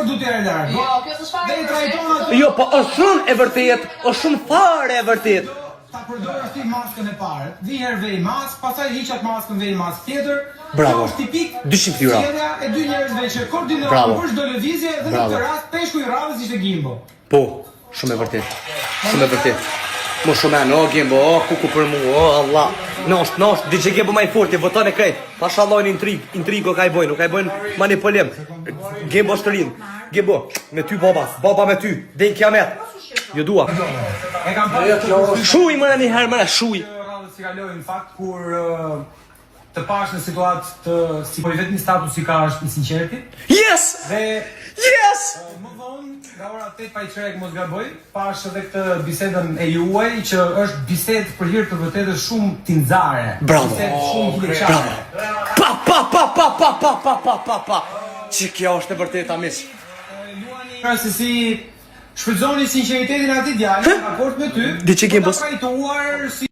Por du t'ja larg. Jo, kjo s'është fare. Dhe i trajton atë. Jo, po është shumë e vërtet, është shumë fare e vërtet. Ta përdor ti maskën e parë. Di herë vej maskë, pastaj hiqat maskën, vej maskë tjetër. Bravo. Kjo është tipik. 200 euro. Sjellja e dy njerëzve që koordinojnë Bravo. për çdo lëvizje dhe në Bravo. këtë rast peshku i radhës ishte Gimbo. Po, shumë e vërtet. Shumë e vërtet. Mo shumë anë, o Gimbo, o kuku për mu, o Allah. Nosht, di që Gimbo ma i forti, voton e krejt. Pasha Allah në intrigo ka i bojnë, nuk ka i bojnë manipulim. Gimbo është të rinë. Gimbo, me ty baba me ty, dhe në kiamet. Jo dua. E kam parë Shuj mëra një herë, mëra shuj. radhës si kaloi në fakt kur të pash në situatë të si po i vetëm statusi ka është i sinqertit Yes! dhe Yes! më vonë nga ora 8 pa i qerek mos gaboj, pash edhe këtë bisedën e juaj që është bisedë për hir të vërtetës shumë tinxare. Bravo. Bisedë shumë hileqare. Pa. Që kjo është e vërteta mis. Luani se si shfrytëzoni sinqeritetin e atij djalit në raport me ty. Di që Gimbos- Trajtuar si